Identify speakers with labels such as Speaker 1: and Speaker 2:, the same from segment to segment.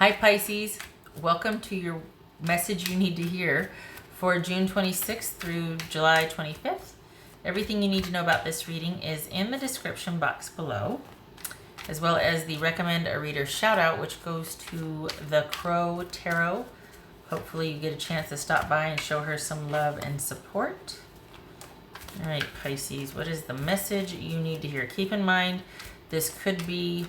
Speaker 1: Hi Pisces, welcome to your message you need to hear for June 26th through July 25th. Everything you need to know about this reading is in the description box below, as well as the recommend a reader shout out, which goes to the Crow Tarot. Hopefully you get a chance to stop by and show her some love and support. All right, Pisces, what is the message you need to hear? Keep in mind, this could be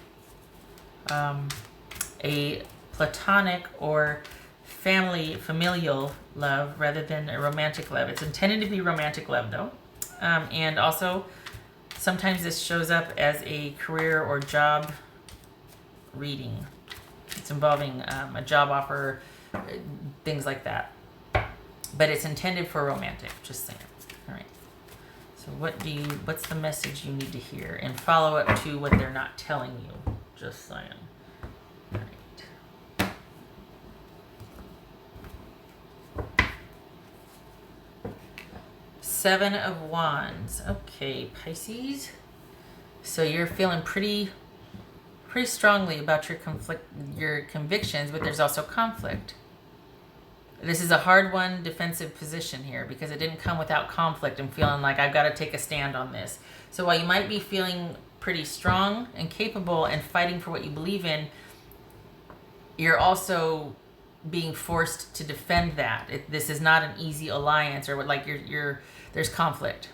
Speaker 1: a platonic or familial love rather than a romantic love. It's intended to be romantic love though. And also sometimes this shows up as a career or job reading. It's involving a job offer, things like that. But it's intended for romantic, just saying. All right. So what's the message you need to hear? And follow up to what they're not telling you, just saying. All right. Seven of Wands. Okay, Pisces. So you're feeling pretty strongly about your convictions, but there's also conflict. This is a hard one, defensive position here, because it didn't come without conflict and feeling like I've got to take a stand on this. So while you might be feeling pretty strong and capable and fighting for what you believe in, you're also being forced to defend that. This is not an easy alliance, or like there's conflict.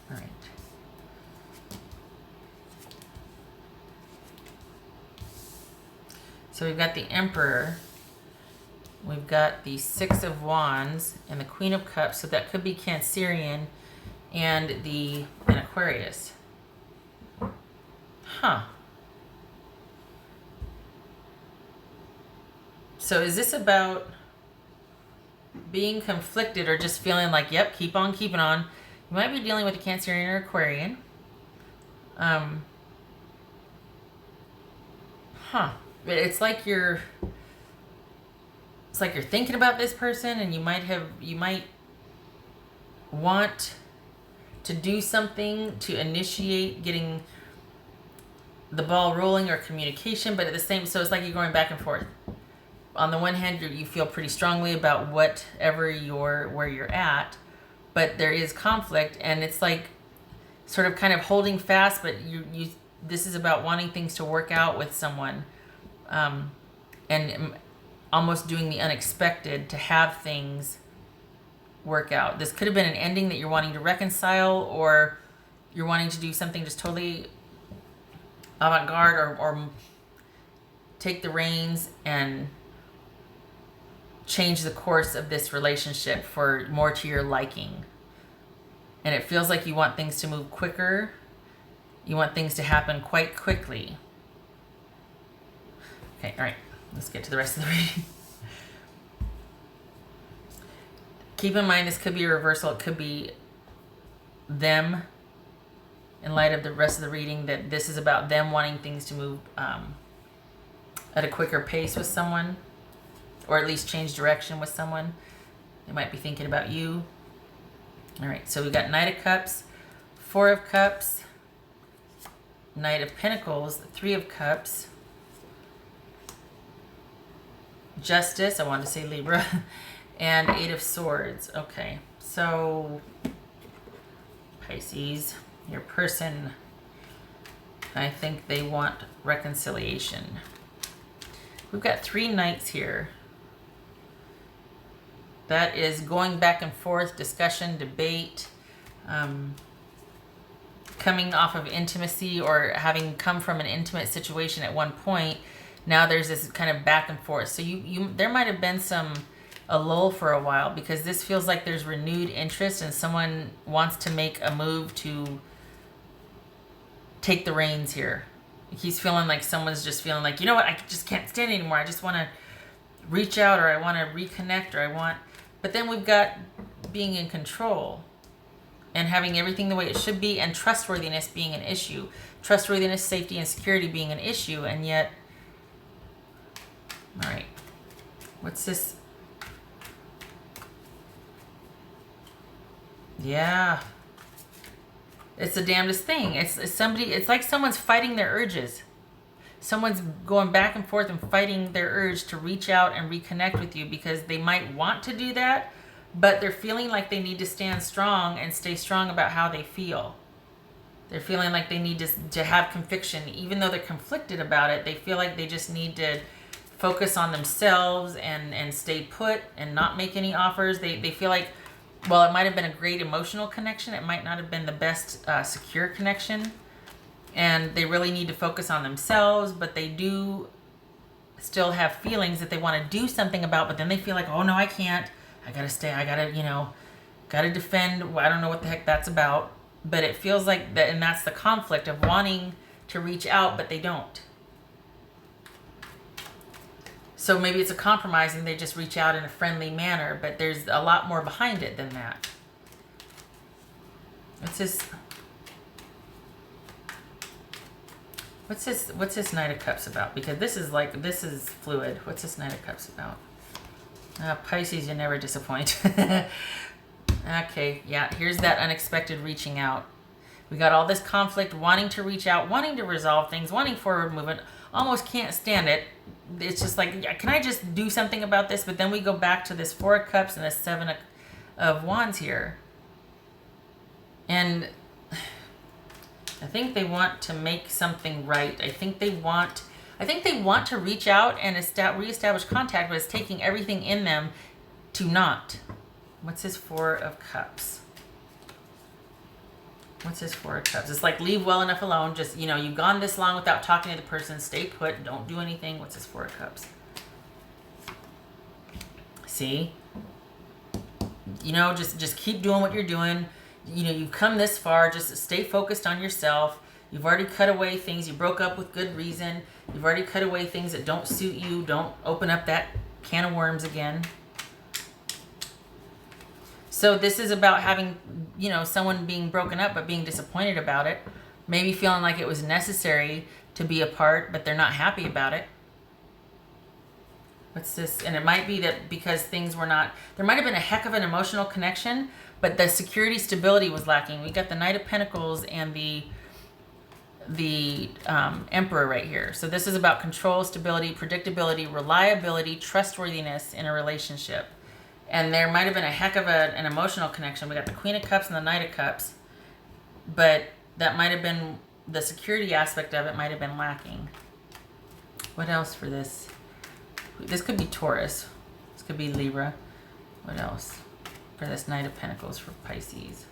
Speaker 1: All right. So we've got the Emperor. We've got the Six of Wands and the Queen of Cups. So that could be Cancerian and an Aquarius. Huh. So is this about being conflicted or just feeling like, yep, keep on keeping on? You might be dealing with a Cancerian or Aquarian. It's like you're thinking about this person, and you might want to do something to initiate getting the ball rolling or communication, but at the same, so it's like you're going back and forth. On the one hand, you feel pretty strongly about where you're at, but there is conflict, and it's like sort of kind of holding fast, but this is about wanting things to work out with someone, and almost doing the unexpected to have things work out. This could have been an ending that you're wanting to reconcile, or you're wanting to do something just totally avant-garde, or take the reins and change the course of this relationship for more to your liking. And it feels like you want things to move quicker. You want things to happen quite quickly. Okay, all right. Let's get to the rest of the reading. Keep in mind, this could be a reversal. It could be them, in light of the rest of the reading, that this is about them wanting things to move at a quicker pace with someone, or at least change direction with someone. They might be thinking about you. All right, so we've got Knight of Cups, Four of Cups, Knight of Pentacles, Three of Cups, Justice, I wanted to say Libra, and Eight of Swords. Okay, so Pisces, your person, I think they want reconciliation. We've got three knights here. That is going back and forth, discussion, debate, coming off of intimacy or having come from an intimate situation at one point. Now there's this kind of back and forth. So there might have been a lull for a while, because this feels like there's renewed interest and someone wants to make a move to take the reins here. He's feeling like someone's just feeling like, you know what, I just can't stand it anymore. I just want to reach out, or I want to reconnect, or but then we've got being in control and having everything the way it should be, and trustworthiness being an issue. Trustworthiness, safety, and security being an issue, and yet, all right, what's this? Yeah. It's the damnedest thing. It's like someone's fighting their urges. someone's going back and forth and fighting their urge to reach out and reconnect with you, because they might want to do that, but they're feeling like they need to stand strong and stay strong about how they feel. They're feeling like they need to have conviction. Even though they're conflicted about it, they feel like they just need to focus on themselves and stay put and not make any offers. They feel like, well, it might have been a great emotional connection, it might not have been the best secure connection. And they really need to focus on themselves, but they do still have feelings that they want to do something about, but then they feel like, oh no, I can't. I gotta stay. I gotta, gotta defend. I don't know what the heck that's about. But it feels like that, and that's the conflict of wanting to reach out, but they don't. So maybe it's a compromise and they just reach out in a friendly manner, but there's a lot more behind it than that. What's this Knight of Cups about? Because this is fluid. What's this Knight of Cups about? Pisces, you never disappoint. Okay, yeah, here's that unexpected reaching out. We got all this conflict, wanting to reach out, wanting to resolve things, wanting forward movement, almost can't stand it. It's just like, yeah, can I just do something about this? But then we go back to this Four of Cups and this Seven of Wands here. And I think they want to make something right. I think they want to reach out and reestablish contact, but it's taking everything in them to not. What's this Four of Cups? What's this Four of Cups? It's like, leave well enough alone. Just, you've gone this long without talking to the person. Stay put. Don't do anything. What's this Four of Cups? See? Just keep doing what you're doing. You've come this far. Just stay focused on yourself. You've already cut away things. You broke up with good reason. You've already cut away things that don't suit you. Don't open up that can of worms again. So this is about having, someone being broken up, but being disappointed about it. Maybe feeling like it was necessary to be apart, but they're not happy about it. What's this? And it might be that because things were not, there might have been a heck of an emotional connection, but the security, stability was lacking. We got the Knight of Pentacles and the Emperor right here. So this is about control, stability, predictability, reliability, trustworthiness in a relationship. And there might have been a heck of an emotional connection. We got the Queen of Cups and the Knight of Cups. But that might have been, the security aspect of it might have been lacking. What else for this? This could be Taurus. This could be Libra. What else for this Knight of Pentacles for Pisces?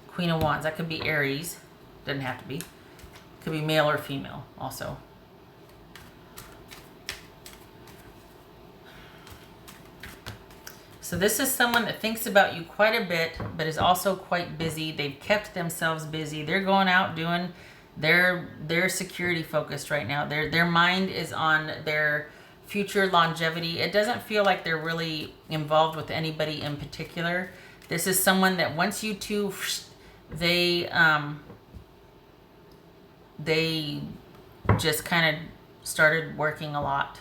Speaker 1: Queen of Wands. That could be Aries. Doesn't have to be. Could be male or female also. So this is someone that thinks about you quite a bit, but is also quite busy. They've kept themselves busy. They're going out doing their security focused right now. Their mind is on their future longevity. It doesn't feel like they're really involved with anybody in particular. This is someone that once you two, they just kind of started working a lot.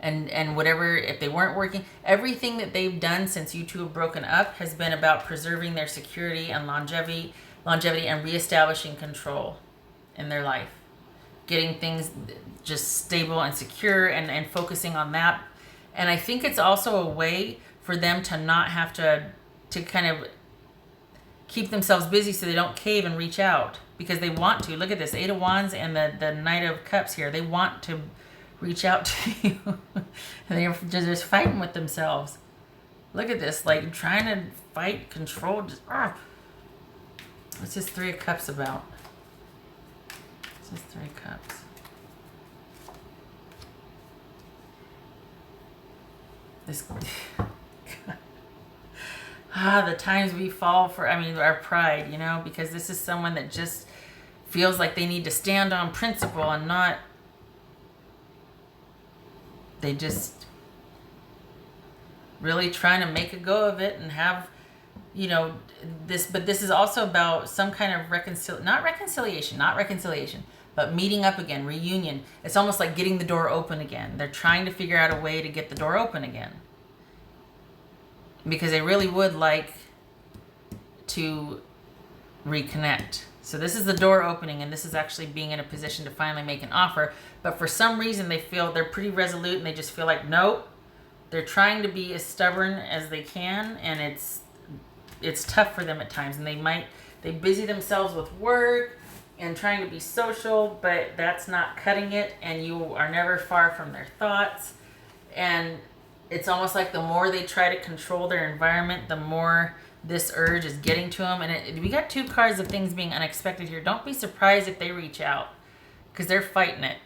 Speaker 1: And whatever, if they weren't working, everything that they've done since you two have broken up has been about preserving their security and longevity and reestablishing control in their life. Getting things just stable and secure and focusing on that. And I think it's also a way for them to not have to kind of keep themselves busy so they don't cave and reach out. Because they want to. Look at this, Eight of Wands and the Knight of Cups here. They want to reach out to you. And they're just fighting with themselves. Look at this, like trying to fight, control. What's this Three of Cups about? What's this Three of Cups? This the times we fall for, our pride, because this is someone that just feels like they need to stand on principle and not, they just really trying to make a go of it and have, this, but this is also about some kind of not reconciliation, but meeting up again, reunion. It's almost like getting the door open again. They're trying to figure out a way to get the door open again. Because they really would like to reconnect. So this is the door opening, and this is actually being in a position to finally make an offer. But for some reason, they feel they're pretty resolute, and they just feel like, nope. They're trying to be as stubborn as they can, and it's tough for them at times. And they busy themselves with work and trying to be social, but that's not cutting it, and you are never far from their thoughts. And it's almost like the more they try to control their environment, the more this urge is getting to them. And we got 2 cards of things being unexpected here. Don't be surprised if they reach out, because they're fighting it.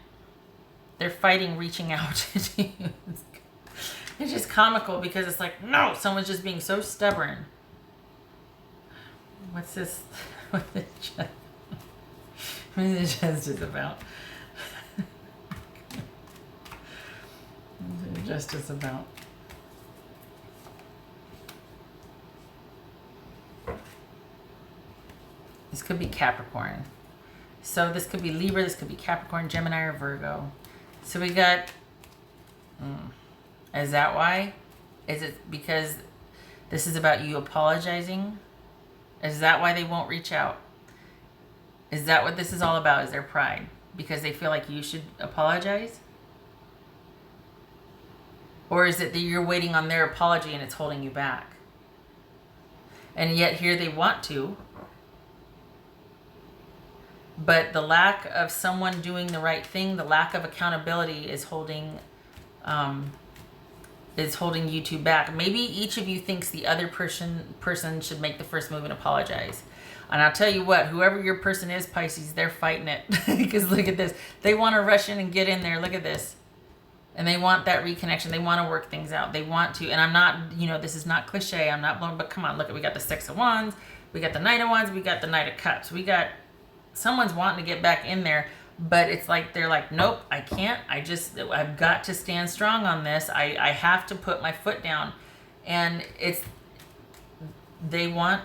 Speaker 1: They're fighting reaching out to you. It's just comical because it's like, no, someone's just being so stubborn. What's this? What the chest? What is the chest is about? What is the justice about? This could be Capricorn. So this could be Libra, this could be Capricorn, Gemini, or Virgo. So we got... Is that why? Is it because this is about you apologizing? Is that why they won't reach out? Is that what this is all about? Is their pride? Because they feel like you should apologize? Or is it that you're waiting on their apology and it's holding you back? And yet here they want to. But the lack of someone doing the right thing, the lack of accountability is holding you two back. Maybe each of you thinks the other person should make the first move and apologize. And I'll tell you what, whoever your person is, Pisces, they're fighting it. Because look at this. They want to rush in and get in there. Look at this. And they want that reconnection. They want to work things out. They want to. And I'm not, this is not cliche. I'm not blowing, but come on, look, we got the 6 of Wands. We got the Knight of Wands. We got the Knight of Cups. We got, someone's wanting to get back in there. But it's like, they're like, nope, I can't. I've got to stand strong on this. I have to put my foot down. And they want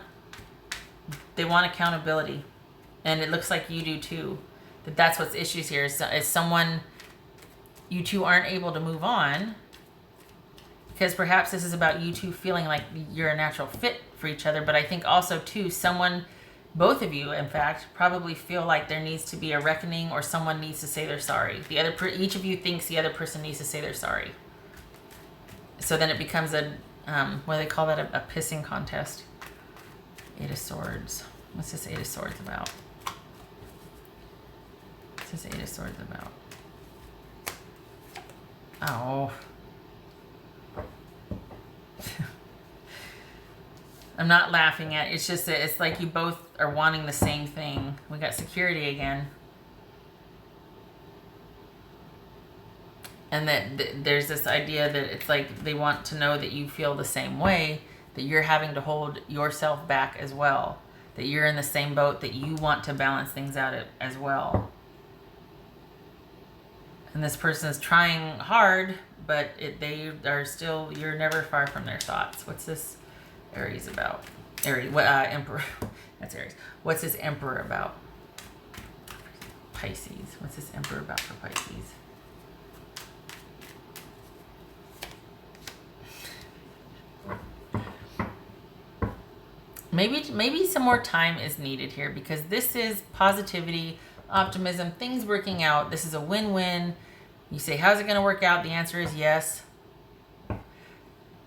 Speaker 1: accountability. And it looks like you do too. That's what's issues here is someone, you two aren't able to move on. Because perhaps this is about you two feeling like you're a natural fit for each other. But I think also too, both of you, in fact, probably feel like there needs to be a reckoning or someone needs to say they're sorry. Each of you thinks the other person needs to say they're sorry. So then it becomes what do they call that? A pissing contest. 8 of Swords. What's this 8 of Swords about? What's this 8 of Swords about? Oh. I'm not laughing at it. It's just that it's like you both are wanting the same thing. We got security again. And that there's this idea that it's like they want to know that you feel the same way, that you're having to hold yourself back as well, that you're in the same boat, that you want to balance things out as well. And this person is trying hard, but they are still, you're never far from their thoughts. What's this Aries about? Emperor. That's Aries. What's this Emperor about? Pisces. What's this Emperor about for Pisces? Maybe some more time is needed here because this is positivity, optimism, things working out. This is a win-win. You say, how's it going to work out? The answer is yes.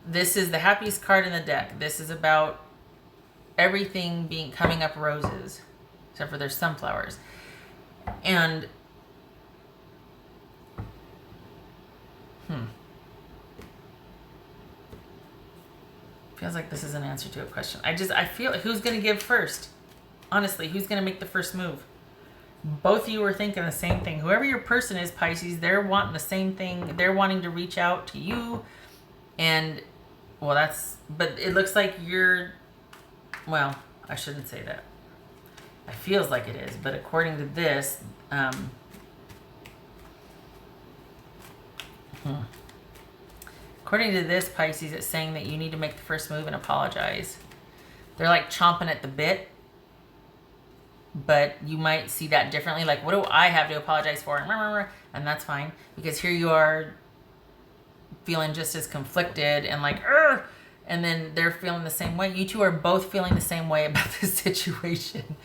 Speaker 1: This is the happiest card in the deck. This is about everything coming up roses, except for there's sunflowers. And feels like this is an answer to a question. I feel who's going to give first? Honestly, who's going to make the first move? Both of you are thinking the same thing. Whoever your person is, Pisces, they're wanting the same thing. They're wanting to reach out to you. And, but it looks like I shouldn't say that. It feels like it is. But according to this, according to this, Pisces, it's saying that you need to make the first move and apologize. They're like chomping at the bit. But you might see that differently. Like, what do I have to apologize for? And that's fine. Because here you are feeling just as conflicted and like, Urgh! And then they're feeling the same way. You two are both feeling the same way about this situation.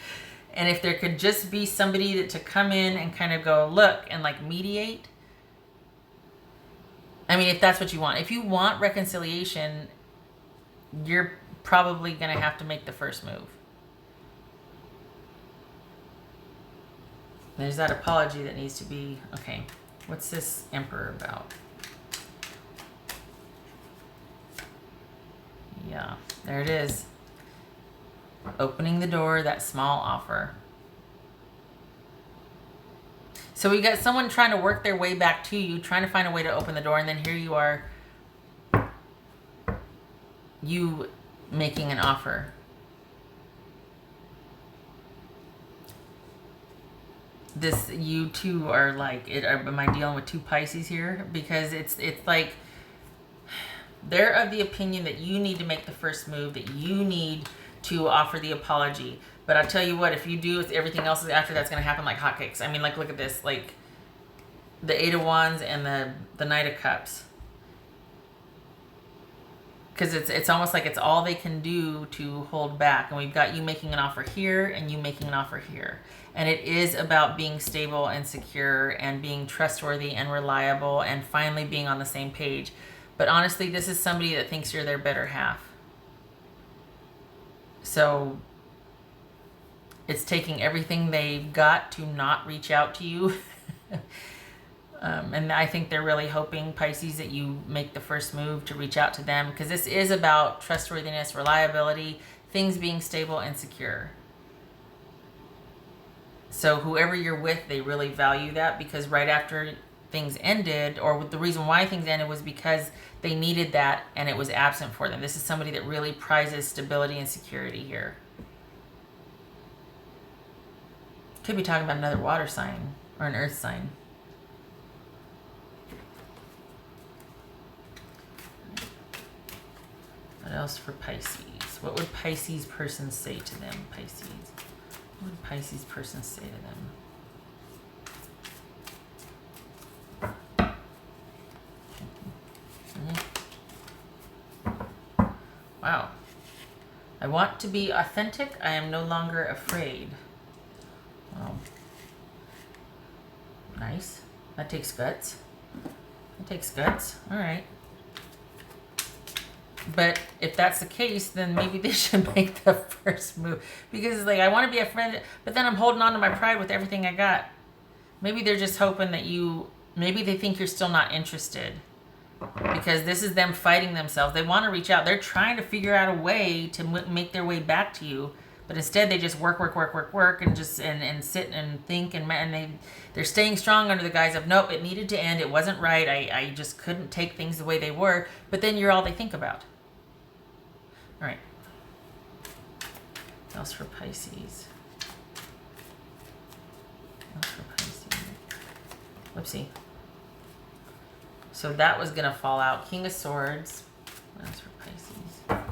Speaker 1: And if there could just be somebody to come in and kind of go, look, and like mediate. I mean, if that's what you want. If you want reconciliation, you're probably going to have to make the first move. There's that apology that needs to be, okay, what's this Emperor about? Yeah, there it is. Opening the door, that small offer. So we got someone trying to work their way back to you, trying to find a way to open the door, and then here you are, you making an offer. This, you two are like, am I dealing with two Pisces here? Because it's like, they're of the opinion that you need to make the first move, that you need to offer the apology. But I'll tell you what, if you do, everything else after that's going to happen like hotcakes. I mean, like, look at this, like the 8 of Wands and the Knight of Cups. Because it's almost like it's all they can do to hold back. And we've got you making an offer here and you making an offer here. And it is about being stable and secure and being trustworthy and reliable and finally being on the same page. But honestly, this is somebody that thinks you're their better half. So it's taking everything they've got to not reach out to you. And I think they're really hoping, Pisces, that you make the first move to reach out to them, because this is about trustworthiness, reliability, things being stable and secure. So whoever you're with, they really value that, because right after things ended, or the reason why things ended was because they needed that and it was absent for them. This is somebody that really prizes stability and security here. Could be talking about another water sign or an earth sign. What else for Pisces? What would Pisces person say to them? Pisces. What would Pisces person say to them? Wow. I want to be authentic. I am no longer afraid. Wow. Nice. That takes guts. That takes guts. All right. But if that's the case, then maybe they should make the first move. Because it's like, I want to be a friend, but then I'm holding on to my pride with everything I got. Maybe they're just hoping that maybe they think you're still not interested. Because this is them fighting themselves. They want to reach out. They're trying to figure out a way to make their way back to you. But instead they just work and just and sit and think and they're staying strong under the guise of, nope, it needed to end. It wasn't right. I just couldn't take things the way they were. But then you're all they think about. All right. What else for Pisces? What else for Pisces? Whoopsie. So that was going to fall out. King of Swords. What else for Pisces?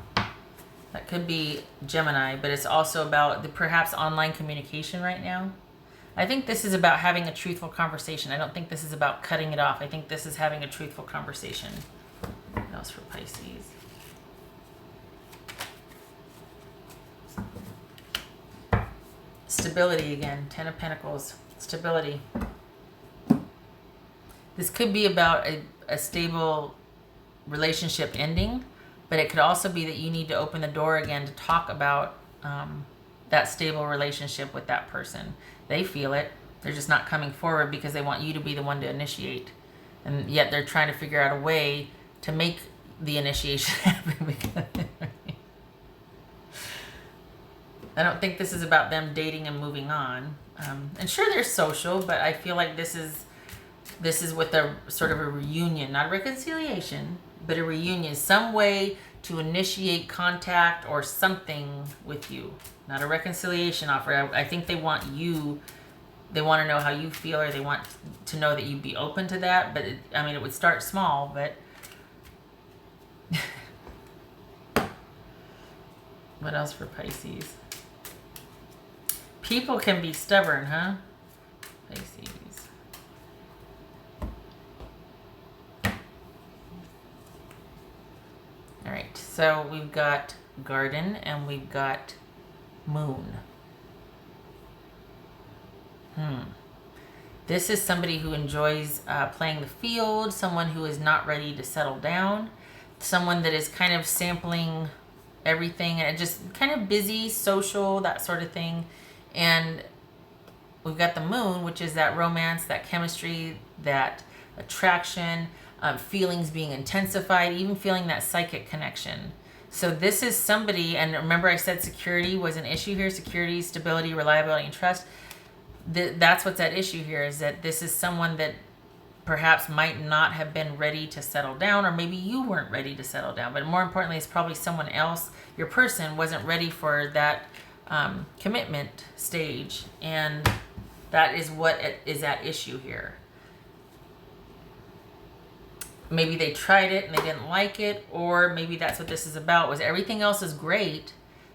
Speaker 1: That could be Gemini, but it's also about the perhaps online communication right now. I think this is about having a truthful conversation. I don't think this is about cutting it off. I think this is having a truthful conversation. What else for Pisces? Stability again. 10 of Pentacles. Stability. This could be about a stable relationship ending, but it could also be that you need to open the door again to talk about that stable relationship with that person. They feel it. They're just not coming forward because they want you to be the one to initiate. And yet they're trying to figure out a way to make the initiation happen. I don't think this is about them dating and moving on. And sure, they're social, but I feel like this is with a sort of a reunion, not a reconciliation, but a reunion, some way to initiate contact or something with you. Not a reconciliation offer. I think they want you, they want to know how you feel, or they want to know that you'd be open to that. But it would start small, but what else for Pisces? People can be stubborn, huh? Pisces. All right, so we've got Garden and we've got Moon. This is somebody who enjoys playing the field, someone who is not ready to settle down, someone that is kind of sampling everything and just kind of busy, social, that sort of thing. And we've got the moon, which is that romance, that chemistry, that attraction, feelings being intensified, even feeling that psychic connection. So this is somebody, and remember I said security was an issue here, security, stability, reliability, and trust. That's what's at issue here, is that this is someone that perhaps might not have been ready to settle down, or maybe you weren't ready to settle down. But more importantly, it's probably someone else, your person wasn't ready for that commitment stage, and that is what is at issue here. Maybe they tried it and they didn't like it, or maybe that's what this is about, was everything else is great,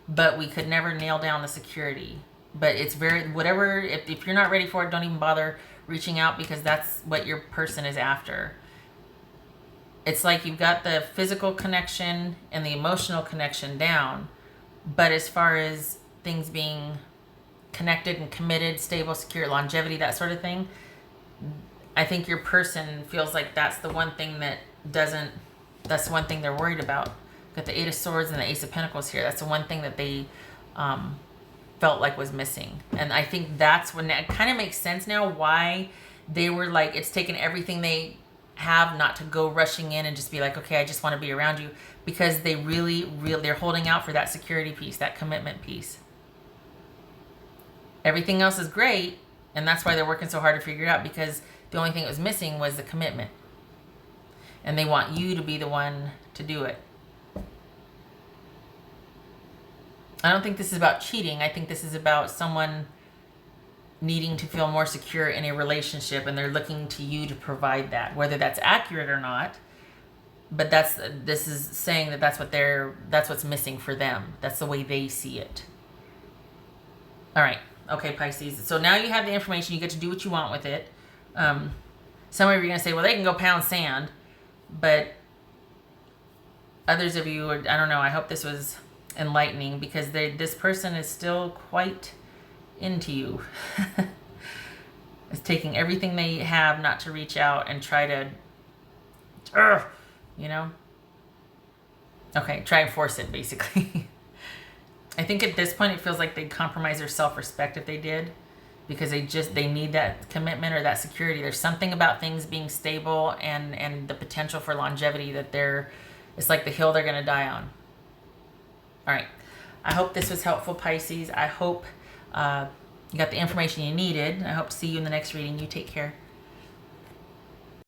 Speaker 1: but we could never nail down the security. But it's very, whatever, if you're not ready for it, don't even bother reaching out, because that's what your person is after. It's like you've got the physical connection and the emotional connection down, but as far as things being connected and committed, stable, secure, longevity, that sort of thing, I think your person feels like that's the one thing that's the one thing they're worried about. Got the Eight of Swords and the Ace of Pentacles here. That's the one thing that they felt like was missing. And I think that's when it kind of makes sense now why they were like, it's taken everything they have not to go rushing in and just be like, okay, I just want to be around you, because they really, they're holding out for that security piece, that commitment piece. Everything else is great, and that's why they're working so hard to figure it out, because the only thing that was missing was the commitment. And they want you to be the one to do it. I don't think this is about cheating. I think this is about someone needing to feel more secure in a relationship, and they're looking to you to provide that, whether that's accurate or not. But this is saying that that's what's missing for them. That's the way they see it. All right. Okay, Pisces. So now you have the information. You get to do what you want with it. Some of you are going to say, well, they can go pound sand. But others of you, I don't know, I hope this was enlightening, because this person is still quite into you. It's taking everything they have not to reach out and try to, okay, try and force it, basically. I think at this point it feels like they'd compromise their self-respect if they did, because they need that commitment or that security. There's something about things being stable and the potential for longevity that it's like the hill they're going to die on. All right. I hope this was helpful, Pisces. I hope you got the information you needed. I hope to see you in the next reading. You take care.